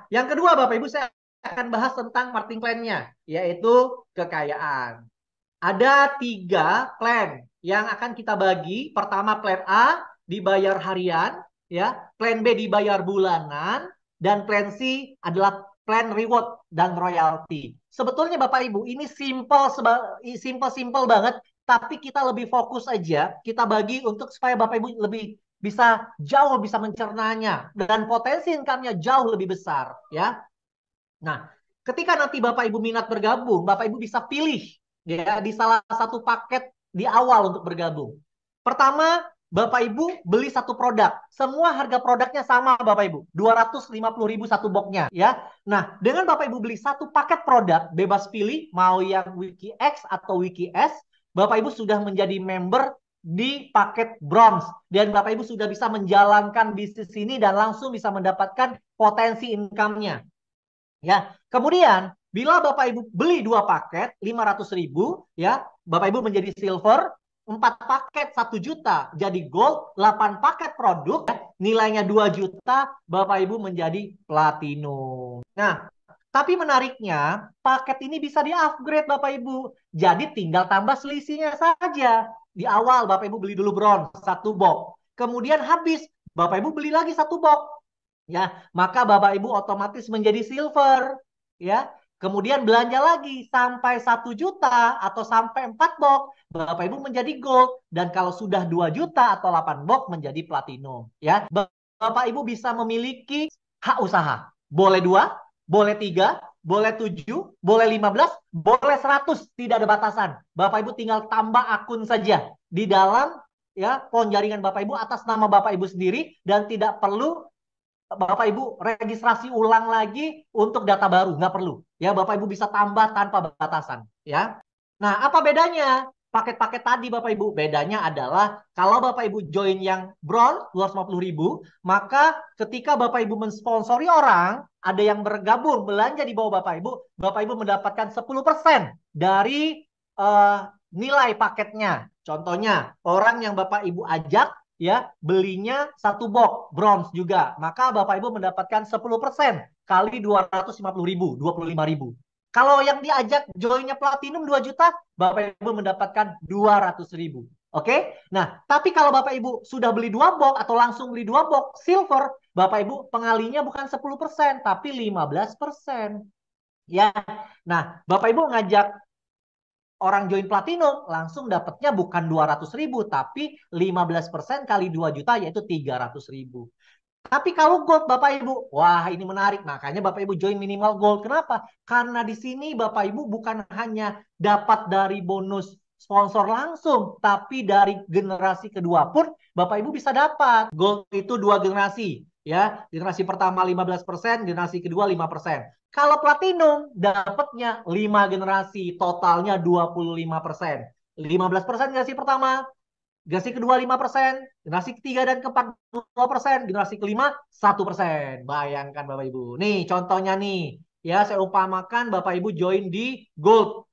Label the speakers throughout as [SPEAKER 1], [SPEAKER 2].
[SPEAKER 1] yang kedua Bapak Ibu saya akan bahas tentang marketing plan-nya, yaitu kekayaan. Ada 3 plan yang akan kita bagi. Pertama plan A dibayar harian, ya. Plan B dibayar bulanan, dan plan C adalah plan reward dan royalty. Sebetulnya Bapak Ibu ini simple simple banget, tapi kita lebih fokus aja. Kita bagi untuk supaya Bapak Ibu lebih bisa jauh bisa mencernanya dan potensi income-nya jauh lebih besar, ya. Nah, ketika nanti Bapak Ibu minat bergabung, Bapak Ibu bisa pilih ya di salah satu paket di awal untuk bergabung. Pertama, Bapak Ibu beli satu produk. Semua harga produknya sama Bapak Ibu. 250.000 satu boxnya ya. Nah, dengan Bapak Ibu beli satu paket produk, bebas pilih mau yang Wiki X atau Wiki S, Bapak Ibu sudah menjadi member di paket bronze dan Bapak Ibu sudah bisa menjalankan bisnis ini dan langsung bisa mendapatkan potensi income-nya. Ya, kemudian bila Bapak Ibu beli 2 paket 500.000, ya, Bapak Ibu menjadi silver, 4 paket 1 juta jadi gold, 8 paket produk ya, nilainya 2 juta, Bapak Ibu menjadi platinum. Nah, tapi menariknya paket ini bisa di-upgrade Bapak Ibu. Jadi tinggal tambah selisihnya saja. Di awal Bapak Ibu beli dulu bronze satu box. Kemudian habis Bapak Ibu beli lagi satu box, ya, maka Bapak Ibu otomatis menjadi silver, ya. Kemudian belanja lagi sampai 1 juta atau sampai 4 box, Bapak Ibu menjadi gold, dan kalau sudah 2 juta atau 8 box menjadi platinum, ya. Bapak Ibu bisa memiliki hak usaha. Boleh 2, boleh 3, boleh 7, boleh 15, boleh 100, tidak ada batasan. Bapak Ibu tinggal tambah akun saja di dalam ya pohon jaringan Bapak Ibu atas nama Bapak Ibu sendiri dan tidak perlu Bapak Ibu registrasi ulang lagi untuk data baru, nggak perlu. Ya, Bapak Ibu bisa tambah tanpa batasan. Ya. Nah, apa bedanya? Paket-paket tadi Bapak Ibu, bedanya adalah kalau Bapak Ibu join yang bronze 250.000, maka ketika Bapak Ibu mensponsori orang, ada yang bergabung belanja di bawah Bapak Ibu mendapatkan 10% dari nilai paketnya. Contohnya, orang yang Bapak Ibu ajak ya belinya satu box bronze juga, maka Bapak Ibu mendapatkan 10% kali 250.000, 25.000. Kalau yang diajak joinnya platinum 2 juta, Bapak Ibu mendapatkan 200.000. Oke? Nah, tapi kalau Bapak Ibu sudah beli 2 box atau langsung beli 2 box silver, Bapak Ibu pengalinya bukan 10%, tapi 15%. Ya. Nah, Bapak Ibu ngajak orang join platinum langsung dapatnya bukan 200.000 tapi 15% kali 2 juta yaitu 300.000. Tapi kalau gold Bapak Ibu, wah ini menarik. Makanya Bapak Ibu join minimal gold. Kenapa? Karena di sini Bapak Ibu bukan hanya dapat dari bonus sponsor langsung, tapi dari generasi kedua pun Bapak Ibu bisa dapat. Gold itu 2 generasi, ya. Generasi pertama 15%, generasi kedua 5%. Kalau platinum dapatnya 5 generasi, totalnya 25%. 15% generasi pertama, generasi kedua 5%, generasi ketiga dan keempat 2%, generasi kelima 1%. Bayangkan Bapak Ibu. Nih contohnya nih, ya saya umpamakan Bapak Ibu join di Gold.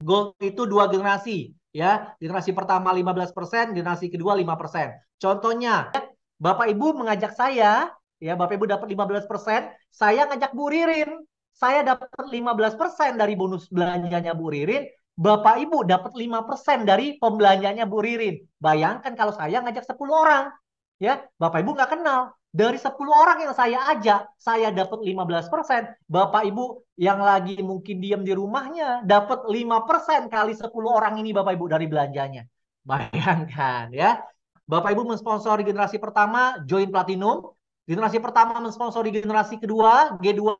[SPEAKER 1] Gold itu 2 generasi, ya. Generasi pertama 15%, generasi kedua 5%. Contohnya, Bapak Ibu mengajak saya, ya Bapak Ibu dapat 15%, saya ngajak Bu Ririn. Saya dapat 15% dari bonus belanjanya Bu Ririn, Bapak Ibu dapat 5% dari pembelanjanya Bu Ririn. Bayangkan kalau saya ngajak 10 orang, ya, Bapak Ibu nggak kenal. Dari 10 orang yang saya ajak, saya dapat 15%. Bapak Ibu yang lagi mungkin diam di rumahnya dapat 5% kali 10 orang ini Bapak Ibu dari belanjanya. Bayangkan ya. Bapak Ibu mensponsori generasi pertama join platinum, generasi pertama mensponsori generasi kedua G2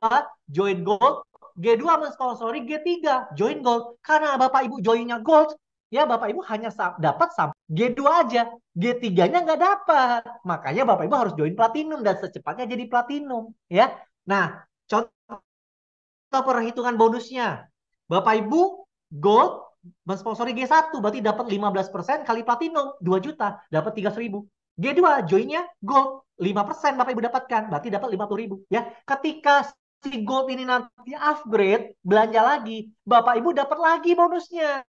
[SPEAKER 1] join gold, G2 mensponsori G3 join gold. Karena Bapak Ibu joinnya gold, ya Bapak Ibu hanya dapat sampai G2 aja. G3-nya nggak dapat. Makanya Bapak Ibu harus join platinum dan secepatnya jadi platinum, ya. Nah, contoh perhitungan bonusnya. Bapak Ibu gold mensponsori G1 berarti dapat 15% kali platinum 2 juta, dapat 300.000. G2 joinnya gold 5% Bapak Ibu dapatkan, berarti dapat 50.000 ya. Ketika si gold ini nanti upgrade, belanja lagi, Bapak Ibu dapat lagi bonusnya.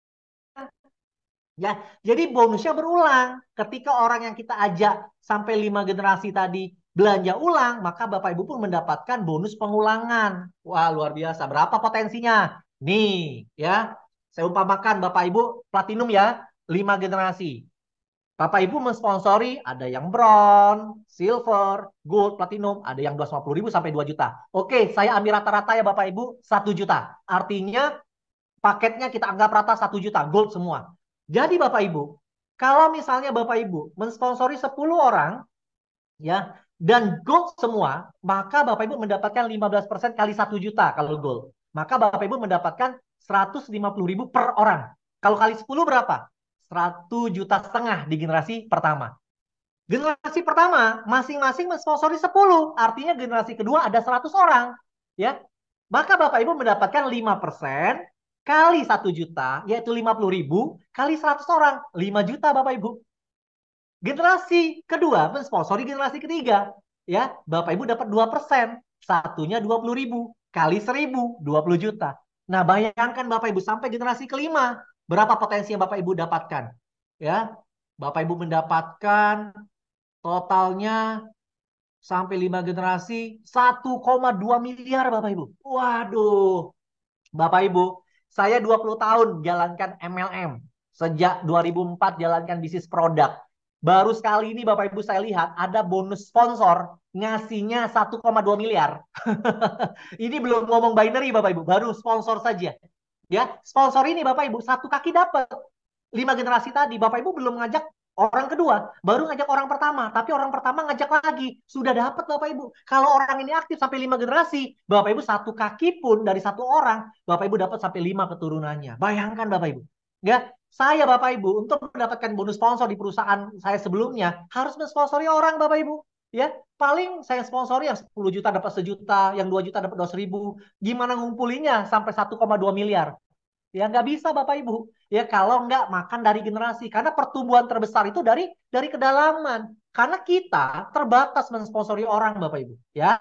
[SPEAKER 1] Ya, jadi bonusnya berulang. Ketika orang yang kita ajak sampai 5 generasi tadi belanja ulang, maka Bapak Ibu pun mendapatkan bonus pengulangan. Wah, luar biasa. Berapa potensinya? Nih, ya. Saya umpamakan Bapak Ibu platinum ya, 5 generasi. Bapak Ibu mensponsori ada yang bronze, silver, gold, platinum, ada yang 250.000 sampai 2 juta. Oke, saya ambil rata-rata ya Bapak Ibu, 1 juta. Artinya paketnya kita anggap rata 1 juta, gold semua. Jadi Bapak Ibu, kalau misalnya Bapak Ibu mensponsori 10 orang, ya, dan gold semua, maka Bapak Ibu mendapatkan 15% kali 1 juta kalau gold. Maka Bapak Ibu mendapatkan 150.000 per orang. Kalau kali 10 berapa? 1,5 juta di generasi pertama. Generasi pertama masing-masing mensponsori 10, artinya generasi kedua ada 100 orang, ya. Maka Bapak Ibu mendapatkan 5% kali 1 juta, yaitu 50.000 kali 100 orang, 5 juta Bapak Ibu. Generasi kedua mensponsori generasi ketiga, ya. Bapak Ibu dapat 2%, satunya 20.000 kali 1.000, 20 juta. Nah, bayangkan Bapak Ibu sampai generasi kelima, berapa potensi yang Bapak Ibu dapatkan? Ya, Bapak Ibu mendapatkan totalnya sampai 5 generasi 1,2 miliar Bapak Ibu. Waduh, Bapak Ibu, saya 20 tahun jalankan MLM. Sejak 2004 jalankan bisnis produk. Baru sekali ini Bapak Ibu saya lihat ada bonus sponsor ngasihnya 1,2 miliar. Ini belum ngomong binary Bapak Ibu, baru sponsor saja. Ya, sponsor ini Bapak Ibu satu kaki dapat. 5 generasi tadi, Bapak Ibu belum ngajak orang kedua, baru ngajak orang pertama. Tapi orang pertama ngajak lagi, sudah dapat Bapak Ibu. Kalau orang ini aktif sampai 5 generasi, Bapak Ibu satu kaki pun dari satu orang, Bapak Ibu dapat sampai 5 keturunannya. Bayangkan Bapak Ibu. Ya, saya Bapak Ibu untuk mendapatkan bonus sponsor di perusahaan saya sebelumnya harus mensponsori orang Bapak Ibu. Ya, paling saya sponsori yang 10 juta dapat 1 juta, yang 2 juta dapat 200.000. Gimana ngumpulinya sampai 1,2 miliar? Ya nggak bisa Bapak Ibu. Ya kalau nggak makan dari generasi. Karena pertumbuhan terbesar itu dari kedalaman. Karena kita terbatas mensponsori orang Bapak Ibu. Ya,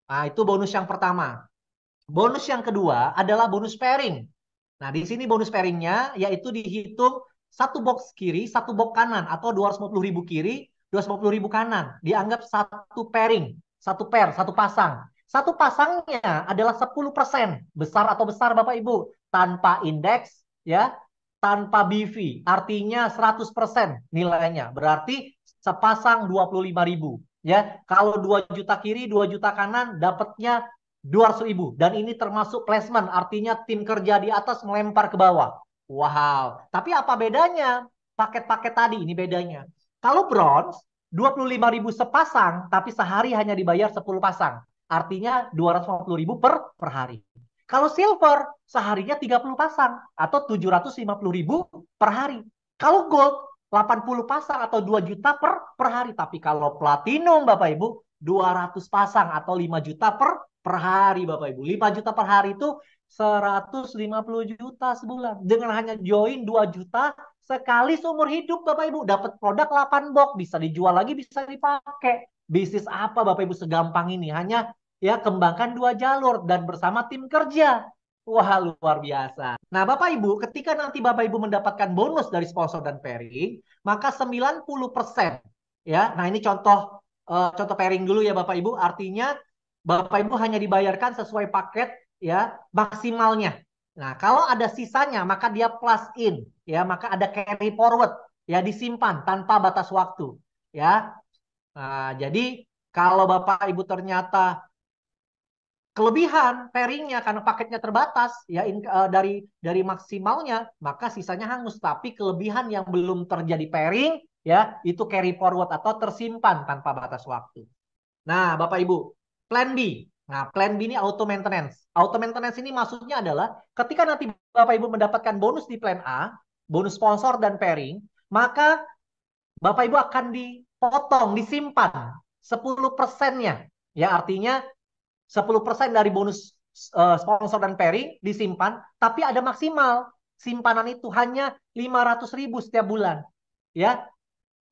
[SPEAKER 1] nah itu bonus yang pertama. Bonus yang kedua adalah bonus pairing. Nah di sini bonus pairingnya yaitu dihitung satu box kiri, satu box kanan. Atau 250.000 kiri, 250.000 kanan. Dianggap satu pairing, satu pair, satu pasang. Satu pasangnya adalah 10%. Besar atau besar Bapak Ibu tanpa indeks, ya, tanpa BV, artinya 100% nilainya. Berarti sepasang 25.000, ya. Kalau 2 juta kiri, 2 juta kanan dapatnya 200.000, dan ini termasuk placement, artinya tim kerja di atas melempar ke bawah. Wow. Tapi apa bedanya? Paket-paket tadi ini bedanya. Kalau bronze 25.000 sepasang, tapi sehari hanya dibayar 10 pasang. Artinya 250.000 per hari. Kalau silver, seharinya 30 pasang atau 750.000 per hari. Kalau gold, 80 pasang atau 2 juta per hari. Tapi kalau platinum, Bapak Ibu, 200 pasang atau 5 juta per hari, Bapak Ibu. 5 juta per hari itu 150 juta sebulan. Dengan hanya join 2 juta sekali seumur hidup, Bapak Ibu. Dapat produk 8 box, bisa dijual lagi, bisa dipakai. Bisnis apa Bapak Ibu segampang ini? Hanya ya kembangkan 2 jalur dan bersama tim kerja. Wah, luar biasa. Nah, Bapak Ibu, ketika nanti Bapak Ibu mendapatkan bonus dari sponsor dan pairing, maka 90%, ya. Nah, ini contoh pairing dulu ya Bapak Ibu. Artinya Bapak Ibu hanya dibayarkan sesuai paket ya maksimalnya. Nah, kalau ada sisanya maka dia plus in ya, maka ada carry forward ya, disimpan tanpa batas waktu ya. Nah, jadi kalau Bapak Ibu ternyata kelebihan pairingnya karena paketnya terbatas ya dari maksimalnya, maka sisanya hangus. Tapi kelebihan yang belum terjadi pairing ya itu carry forward atau tersimpan tanpa batas waktu. Nah, Bapak Ibu, plan B. Nah, plan B ini auto maintenance. Auto maintenance ini maksudnya adalah ketika nanti Bapak Ibu mendapatkan bonus di plan A, bonus sponsor dan pairing, maka Bapak Ibu akan dipotong, disimpan 10%-nya. Ya, artinya 10% dari bonus sponsor dan pairing disimpan, tapi ada maksimal. Simpanan itu hanya 500.000 setiap bulan. Ya.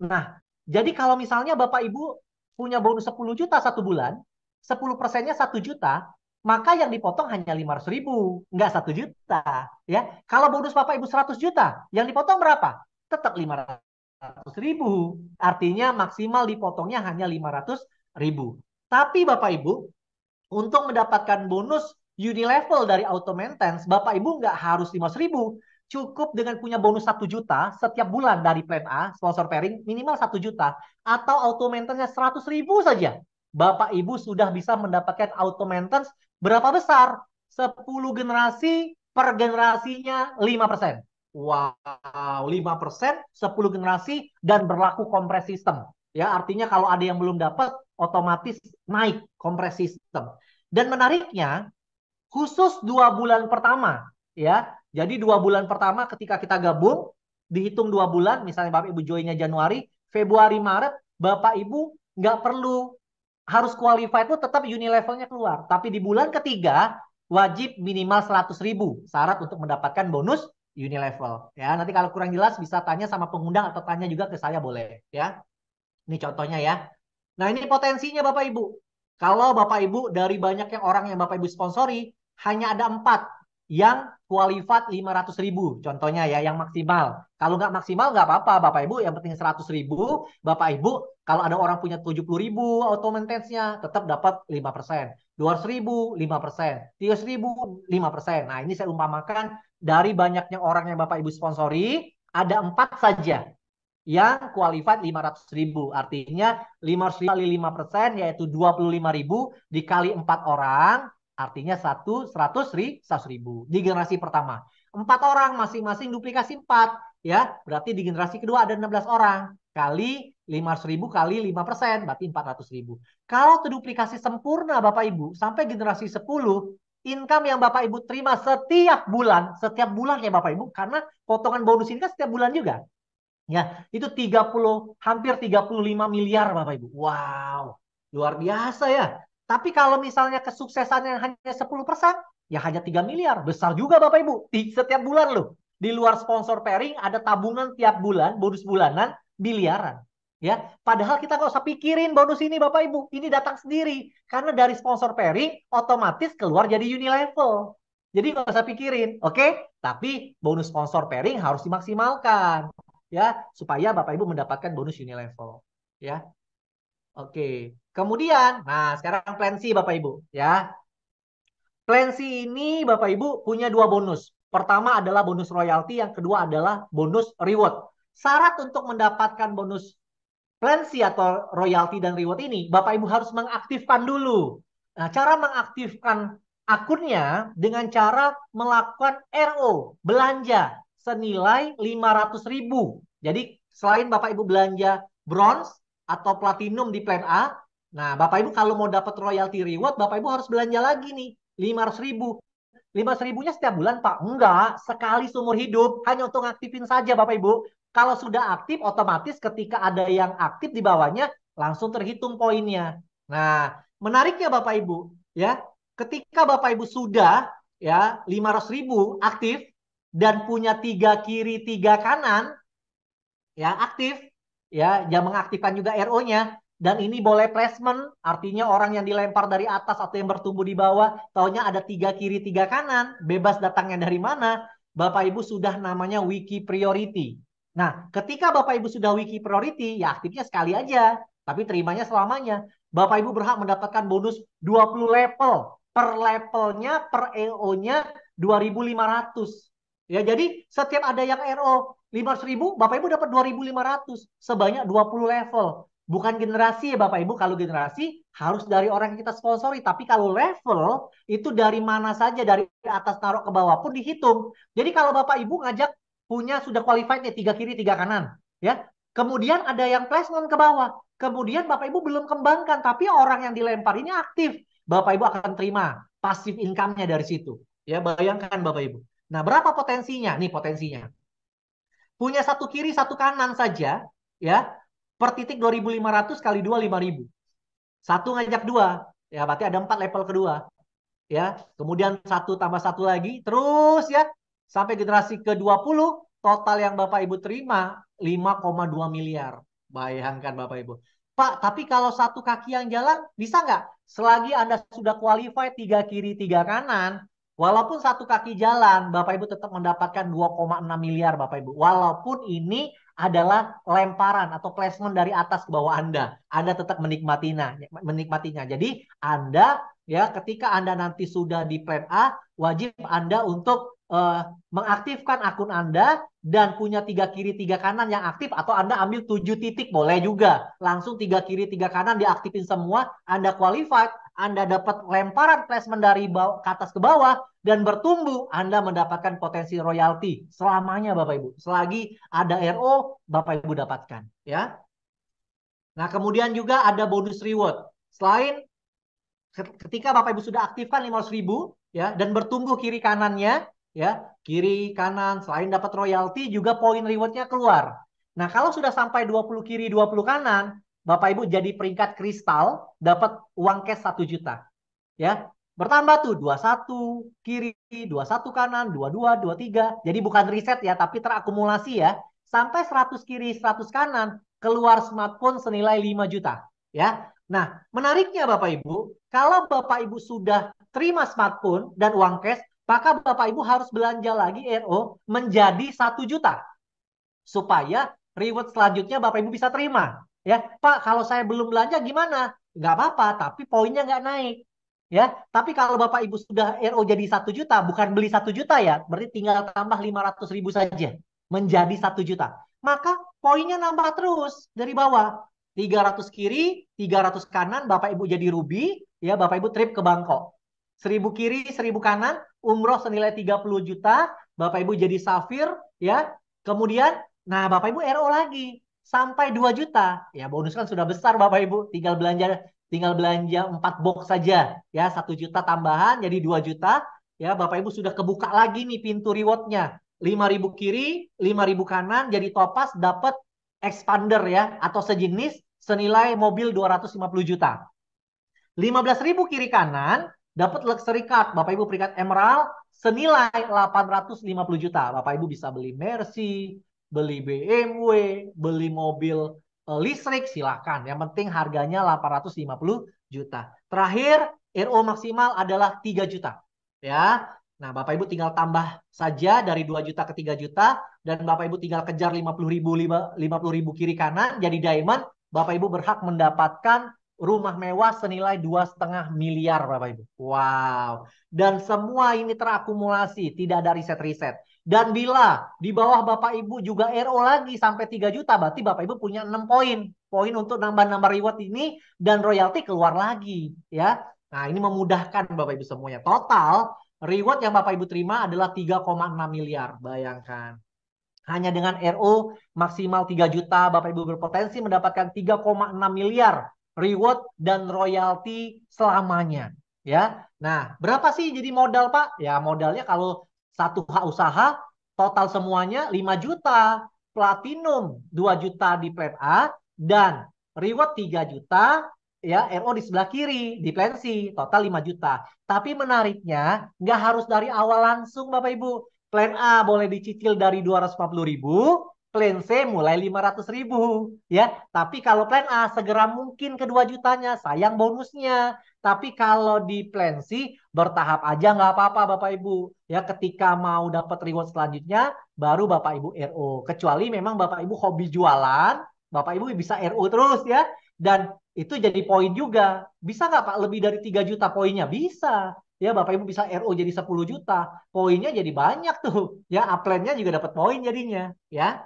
[SPEAKER 1] Nah, jadi kalau misalnya Bapak Ibu punya bonus 10 juta satu bulan, 10%-nya 1 juta, maka yang dipotong hanya 500.000, nggak 1 juta. Ya, kalau bonus Bapak Ibu 100 juta, yang dipotong berapa? Tetap 500.000. Artinya maksimal dipotongnya hanya 500.000. Tapi Bapak Ibu, untuk mendapatkan bonus unilevel dari auto maintenance, Bapak Ibu nggak harus 500.000. Cukup dengan punya bonus 1 juta setiap bulan dari plan A, sponsor pairing, minimal 1 juta. Atau auto maintenance 100.000 saja. Bapak Ibu sudah bisa mendapatkan auto maintenance berapa besar? 10 generasi per generasinya 5%. Wow, 5%, 10 generasi dan berlaku kompres sistem. Ya, artinya kalau ada yang belum dapat, otomatis naik kompres sistem. Dan menariknya, khusus 2 bulan pertama, ya. Jadi 2 bulan pertama ketika kita gabung, dihitung 2 bulan, misalnya Bapak Ibu joinnya Januari, Februari, Maret, Bapak Ibu nggak perlu harus qualified itu tetap unilevelnya keluar. Tapi di bulan ketiga, wajib minimal 100.000 syarat untuk mendapatkan bonus unilevel. Ya, nanti kalau kurang jelas bisa tanya sama pengundang atau tanya juga ke saya boleh. Ya, ini contohnya ya. Nah, ini potensinya Bapak Ibu. Kalau Bapak Ibu dari banyak yang orang yang Bapak Ibu sponsori, hanya ada 4 yang qualified 500.000. Contohnya ya, yang maksimal. Kalau nggak maksimal nggak apa-apa Bapak Ibu, yang penting 100.000. Bapak Ibu, kalau ada orang punya 70.000 auto maintenance-nya, tetap dapat 5%. 200.000, 5%. 300.000, 5%. Nah, ini saya umpamakan dari banyaknya orang yang Bapak Ibu sponsori, ada 4 saja yang qualified 500.000. Artinya 500.000 kali 5%, yaitu 25.000 dikali 4 orang, artinya 100.000 di generasi pertama. 4 orang masing-masing duplikasi 4. Ya, berarti di generasi kedua ada 16 orang. Kali 500.000 kali 5%, berarti 400.000. Kalau terduplikasi sempurna Bapak Ibu, sampai generasi 10, income yang Bapak Ibu terima setiap bulan ya Bapak Ibu, karena potongan bonus ini kan setiap bulan juga. Ya, itu 30, hampir 35 miliar Bapak Ibu. Wow, luar biasa ya. Tapi kalau misalnya kesuksesannya hanya 10%, ya hanya 3 miliar. Besar juga Bapak Ibu. Di setiap bulan loh. Di luar sponsor pairing ada tabungan tiap bulan, bonus bulanan miliaran. Ya, padahal kita nggak usah pikirin bonus ini Bapak Ibu. Ini datang sendiri. Karena dari sponsor pairing otomatis keluar jadi unilevel. Jadi nggak usah pikirin, oke? Tapi bonus sponsor pairing harus dimaksimalkan ya, supaya Bapak Ibu mendapatkan bonus unilevel ya. Oke. Kemudian, nah sekarang plan C Bapak Ibu ya. Plan C ini Bapak Ibu punya 2 bonus. Pertama adalah bonus royalti, yang kedua adalah bonus reward. Syarat untuk mendapatkan bonus plan C atau royalti dan reward ini, Bapak Ibu harus mengaktifkan dulu. Nah, cara mengaktifkan akunnya dengan cara melakukan RO, belanja senilai 500.000. Jadi selain Bapak Ibu belanja bronze atau platinum di plan A, nah Bapak Ibu kalau mau dapat royalty reward, Bapak Ibu harus belanja lagi nih 500.000. 500.000-nya setiap bulan Pak? Enggak, sekali seumur hidup. Hanya untuk ngaktifin saja Bapak Ibu. Kalau sudah aktif, otomatis ketika ada yang aktif di bawahnya, langsung terhitung poinnya. Nah, menariknya Bapak Ibu, ya, ketika Bapak Ibu sudah ya 500.000 aktif dan punya 3 kiri 3 kanan, ya aktif, ya jangan mengaktifkan juga RO-nya. Dan ini boleh placement, artinya orang yang dilempar dari atas atau yang bertumbuh di bawah, taunya ada 3 kiri 3 kanan, bebas datangnya dari mana, Bapak Ibu sudah namanya wiki priority. Nah, ketika Bapak Ibu sudah wiki priority, ya aktifnya sekali aja, tapi terimanya selamanya. Bapak Ibu berhak mendapatkan bonus 20 level. Per levelnya, per EO-nya 2.500. Ya, jadi setiap ada yang RO 500.000, Bapak Ibu dapat 2.500 sebanyak 20 level. Bukan generasi ya Bapak Ibu. Kalau generasi harus dari orang yang kita sponsori. Tapi kalau level itu dari mana saja, dari atas taruh ke bawah pun dihitung. Jadi kalau Bapak Ibu ngajak punya sudah qualified nih 3 kiri 3 kanan, ya. Kemudian ada yang placement ke bawah. Kemudian Bapak Ibu belum kembangkan, tapi orang yang dilempar ini aktif. Bapak Ibu akan terima passive income-nya dari situ. Ya, bayangkan Bapak Ibu. Nah, berapa potensinya? Nih potensinya. Punya 1 kiri 1 kanan saja, ya. Per titik 2.500 kali 2 5.000. Satu ngajak 2, ya berarti ada 4 level kedua. Ya, kemudian 1 tambah 1 lagi, terus ya sampai generasi ke-20, total yang Bapak Ibu terima 5,2 miliar. Bayangkan Bapak Ibu. Pak, tapi kalau satu kaki yang jalan, bisa nggak? Selagi Anda sudah qualified 3 kiri 3 kanan, walaupun satu kaki jalan, Bapak Ibu tetap mendapatkan 2,6 miliar Bapak Ibu. Walaupun ini adalah lemparan atau placement dari atas ke bawah Anda. Anda tetap menikmatinya. Jadi Anda ya ketika Anda nanti sudah di plan A, wajib Anda untuk mengaktifkan akun Anda dan punya 3 kiri 3 kanan yang aktif, atau Anda ambil 7 titik boleh juga. Langsung 3 kiri 3 kanan diaktifin semua, Anda qualified, Anda dapat lemparan placement dari bawah, ke atas ke bawah, dan bertumbuh, Anda mendapatkan potensi royalti selamanya Bapak Ibu. Selagi ada RO, Bapak Ibu dapatkan. Ya. Nah kemudian juga ada bonus reward. Selain ketika Bapak Ibu sudah aktifkan 500.000 ya dan bertumbuh kiri kanannya ya, kiri kanan selain dapat royalti juga poin rewardnya keluar. Nah, kalau sudah sampai 20 kiri 20 kanan, Bapak Ibu jadi peringkat kristal, dapat uang cash 1 juta. Ya. Bertambah tuh 21 kiri, 21 kanan, 22, 23. Jadi bukan riset ya, tapi terakumulasi ya. Sampai 100 kiri, 100 kanan, keluar smartphone senilai 5 juta. Ya. Nah, menariknya Bapak Ibu, kalau Bapak Ibu sudah terima smartphone dan uang cash, maka Bapak Ibu harus belanja lagi RO menjadi 1 juta. Supaya reward selanjutnya Bapak Ibu bisa terima. Ya, Pak, kalau saya belum belanja gimana? Nggak apa-apa, tapi poinnya nggak naik. Ya, tapi kalau Bapak Ibu sudah RO jadi 1 juta, bukan beli 1 juta ya, berarti tinggal tambah 500.000 saja menjadi 1 juta. Maka poinnya nambah terus dari bawah. 300 kiri, 300 kanan, Bapak Ibu jadi ruby, ya Bapak Ibu trip ke Bangkok. 1000 kiri, 1000 kanan, umroh senilai 30 juta, Bapak Ibu jadi safir, ya. Kemudian, nah Bapak Ibu RO lagi sampai 2 juta. Ya bonus kan sudah besar Bapak Ibu, tinggal belanja 4 box saja ya, 1 juta tambahan jadi 2 juta ya. Bapak Ibu sudah kebuka lagi nih pintu rewardnya, 5.000 kiri 5.000 kanan jadi topas, dapat expander ya atau sejenis senilai mobil 250 juta. 15.000 kiri kanan dapat luxury card Bapak Ibu peringkat emerald senilai 850 juta. Bapak Ibu bisa beli Mercy, beli BMW, beli mobil listrik, silakan. Yang penting harganya 850 juta. Terakhir, RO maksimal adalah 3 juta. Ya. Nah, Bapak Ibu tinggal tambah saja dari 2 juta ke 3 juta dan Bapak Ibu tinggal kejar 50.000 kiri kanan jadi diamond. Bapak Ibu berhak mendapatkan rumah mewah senilai 2,5 miliar Bapak Ibu. Wow. Dan semua ini terakumulasi, tidak ada riset-riset. Dan bila di bawah Bapak Ibu juga RO lagi sampai 3 juta, berarti Bapak Ibu punya 6 poin. Poin untuk nambah-nambah reward ini dan royalti keluar lagi. Ya. Nah ini memudahkan Bapak Ibu semuanya. Total reward yang Bapak Ibu terima adalah 3,6 miliar. Bayangkan. Hanya dengan RO maksimal 3 juta, Bapak Ibu berpotensi mendapatkan 3,6 miliar reward dan royalti selamanya. Ya, nah berapa sih jadi modal Pak? Ya modalnya kalau satu hak usaha total semuanya 5 juta, platinum 2 juta di plan A dan reward 3 juta, ya RO di sebelah kiri di plan C total 5 juta. Tapi menariknya nggak harus dari awal langsung Bapak Ibu. Plan A boleh dicicil dari 250.000, plan C mulai 500.000 ya. Tapi kalau plan A segera mungkin ke 2 jutanya, sayang bonusnya. Tapi kalau di plan C bertahap aja nggak apa-apa Bapak Ibu. Ya ketika mau dapat reward selanjutnya baru Bapak Ibu RO. Kecuali memang Bapak Ibu hobi jualan, Bapak Ibu bisa RO terus ya. Dan itu jadi poin juga. Bisa nggak Pak lebih dari 3 juta poinnya? Bisa. Ya Bapak Ibu bisa RO jadi 10 juta. Poinnya jadi banyak tuh. Ya upline-nya juga dapat poin jadinya. Ya.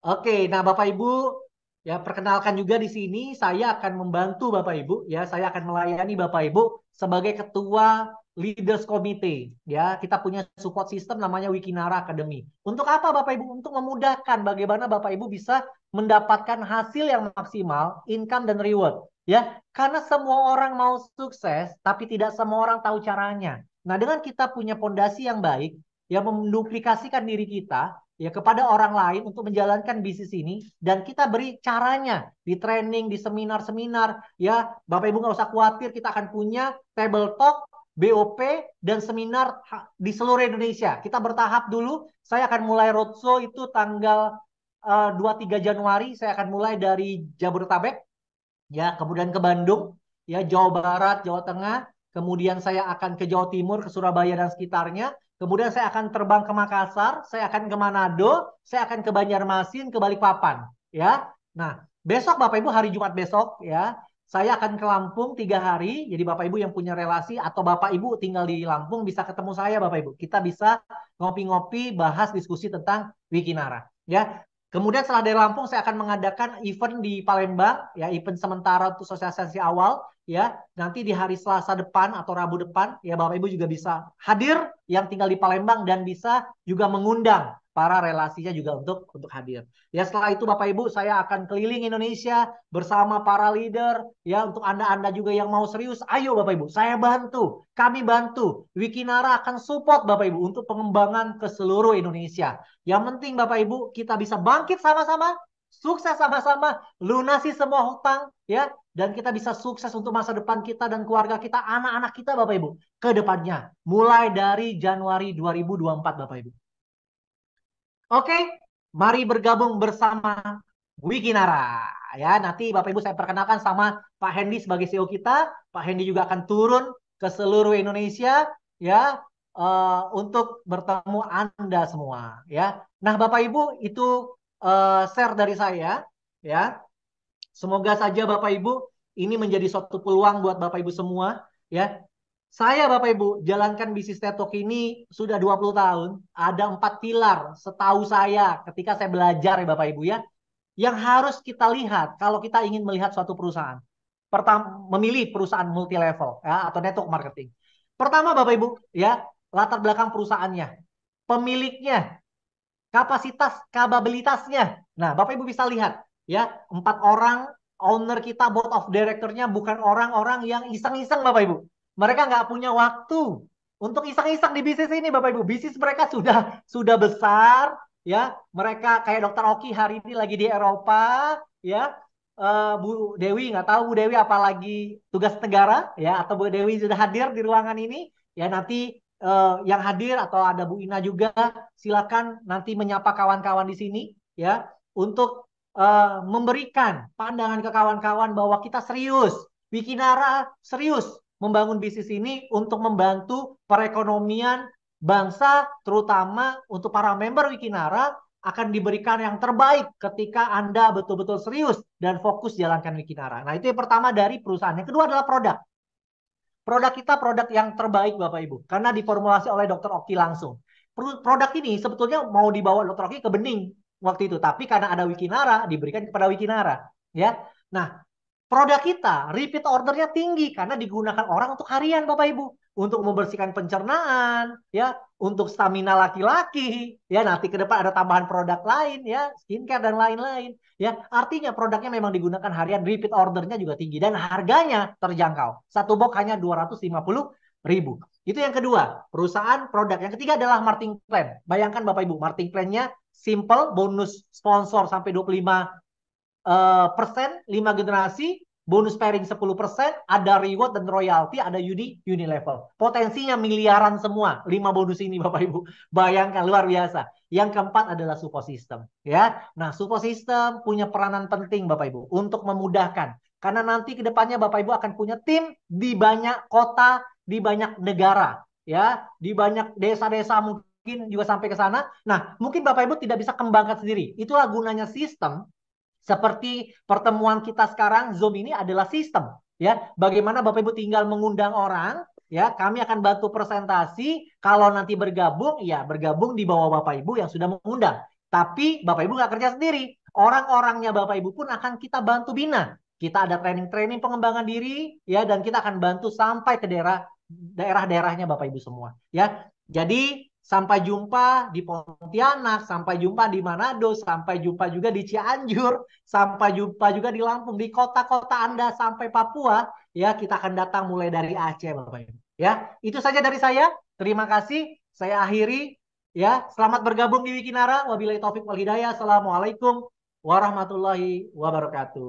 [SPEAKER 1] Oke, nah Bapak Ibu, ya perkenalkan juga di sini saya akan membantu Bapak Ibu, ya saya akan melayani Bapak Ibu sebagai ketua Leaders Committee. Ya, kita punya support system namanya Wikinara Academy. Untuk apa Bapak Ibu? Untuk memudahkan bagaimana Bapak Ibu bisa mendapatkan hasil yang maksimal, income dan reward. Ya, karena semua orang mau sukses, tapi tidak semua orang tahu caranya. Nah, dengan kita punya pondasi yang baik, yang menduplikasikan diri kita ya kepada orang lain untuk menjalankan bisnis ini dan kita beri caranya di training, di seminar-seminar ya. Bapak Ibu nggak usah khawatir, kita akan punya table talk, BOP dan seminar di seluruh Indonesia. Kita bertahap dulu. Saya akan mulai roadshow itu tanggal 2-3 Januari saya akan mulai dari Jabodetabek, ya, kemudian ke Bandung, ya, Jawa Barat, Jawa Tengah, kemudian saya akan ke Jawa Timur, ke Surabaya dan sekitarnya, kemudian saya akan terbang ke Makassar, saya akan ke Manado, saya akan ke Banjarmasin, ke Balikpapan, ya. Nah, besok Bapak Ibu, hari Jumat besok, ya, saya akan ke Lampung 3 hari. Jadi Bapak Ibu yang punya relasi atau Bapak Ibu tinggal di Lampung bisa ketemu saya Bapak Ibu. Kita bisa ngopi-ngopi, bahas diskusi tentang Wikinara, ya. Kemudian setelah dari Lampung saya akan mengadakan event di Palembang, ya, event sementara untuk sosialisasi awal, ya. Nanti di hari Selasa depan atau Rabu depan, ya, Bapak Ibu juga bisa hadir yang tinggal di Palembang dan bisa juga mengundang para relasinya juga untuk hadir. Ya, setelah itu Bapak Ibu saya akan keliling Indonesia bersama para leader, ya, untuk Anda-anda juga yang mau serius, ayo Bapak Ibu, saya bantu, kami bantu. Wikinara akan support Bapak Ibu untuk pengembangan ke seluruh Indonesia. Yang penting Bapak Ibu kita bisa bangkit sama-sama, sukses sama-sama, lunasi semua hutang, ya, dan kita bisa sukses untuk masa depan kita dan keluarga kita, anak-anak kita Bapak Ibu ke depannya, mulai dari Januari 2024 Bapak Ibu. Oke, mari bergabung bersama Wikinara. Ya, nanti Bapak Ibu saya perkenalkan sama Pak Hendy sebagai CEO kita. Pak Hendy juga akan turun ke seluruh Indonesia, ya, untuk bertemu Anda semua. Ya, nah Bapak Ibu itu share dari saya. Ya, semoga saja Bapak Ibu ini menjadi suatu peluang buat Bapak Ibu semua. Ya, saya Bapak Ibu jalankan bisnis TED ini sudah 20 tahun. Ada 4 pilar setahu saya ketika saya belajar ya Bapak Ibu ya. Yang harus kita lihat kalau kita ingin melihat suatu perusahaan. Pertama, memilih perusahaan multi level ya, atau network marketing. Pertama Bapak Ibu ya, latar belakang perusahaannya. Pemiliknya, kapasitas, kapabilitasnya. Nah, Bapak Ibu bisa lihat ya, 4 orang owner kita, board of directornya bukan orang-orang yang iseng-iseng Bapak Ibu. Mereka nggak punya waktu untuk iseng-iseng di bisnis ini Bapak Ibu. Bisnis mereka sudah besar ya. Mereka kayak Dokter Oki hari ini lagi di Eropa ya. Bu Dewi nggak tahu Bu Dewi apalagi tugas negara ya, atau Bu Dewi sudah hadir di ruangan ini ya. Nanti yang hadir atau ada Bu Ina juga, silakan nanti menyapa kawan-kawan di sini ya untuk memberikan pandangan ke kawan-kawan bahwa kita serius, Wikinara serius membangun bisnis ini untuk membantu perekonomian bangsa, terutama untuk para member Wikinara akan diberikan yang terbaik ketika Anda betul-betul serius dan fokus jalankan Wikinara. Nah, itu yang pertama dari perusahaan. Yang kedua adalah produk. Produk kita produk yang terbaik Bapak Ibu, karena diformulasi oleh Dokter Oki langsung. Produk ini sebetulnya mau dibawa Dokter Oki ke Bening waktu itu, tapi karena ada Wikinara diberikan kepada Wikinara, ya. Nah, produk kita repeat ordernya tinggi karena digunakan orang untuk harian Bapak Ibu, untuk membersihkan pencernaan, ya, untuk stamina laki-laki, ya, nanti ke depan ada tambahan produk lain, ya, skincare dan lain-lain. Ya, artinya produknya memang digunakan harian, repeat ordernya juga tinggi dan harganya terjangkau. Satu box hanya 250.000. Itu yang kedua, perusahaan produk. Yang ketiga adalah marketing plan. Bayangkan Bapak Ibu, marketing plan-nya simple, bonus sponsor sampai 25%, 5 generasi, bonus pairing 10%, ada reward dan royalty, ada uni level. Potensinya miliaran semua, 5 bonus ini Bapak Ibu. Bayangkan, luar biasa. Yang keempat adalah support system, ya. Nah, support system punya peranan penting Bapak Ibu untuk memudahkan. Karena nanti ke depannya Bapak Ibu akan punya tim di banyak kota, di banyak negara, ya, di banyak desa-desa mungkin juga sampai ke sana. Nah, mungkin Bapak Ibu tidak bisa kembangkan sendiri. Itulah gunanya sistem. Seperti pertemuan kita sekarang, Zoom ini adalah sistem. Ya, bagaimana Bapak Ibu tinggal mengundang orang, ya, kami akan bantu presentasi. Kalau nanti bergabung, ya bergabung di bawah Bapak Ibu yang sudah mengundang. Tapi Bapak Ibu nggak kerja sendiri. Orang-orangnya Bapak Ibu pun akan kita bantu bina. Kita ada training-training pengembangan diri, ya, dan kita akan bantu sampai ke daerah-daerahnya Bapak Ibu semua. Ya, jadi sampai jumpa di Pontianak, sampai jumpa di Manado, sampai jumpa juga di Cianjur, sampai jumpa juga di Lampung, di kota-kota Anda sampai Papua, ya, kita akan datang mulai dari Aceh Bapak Ibu. Ya, itu saja dari saya. Terima kasih. Saya akhiri, ya. Selamat bergabung di Wikinara. Wabillahi taufik wal hidayah. Assalamualaikum warahmatullahi wabarakatuh.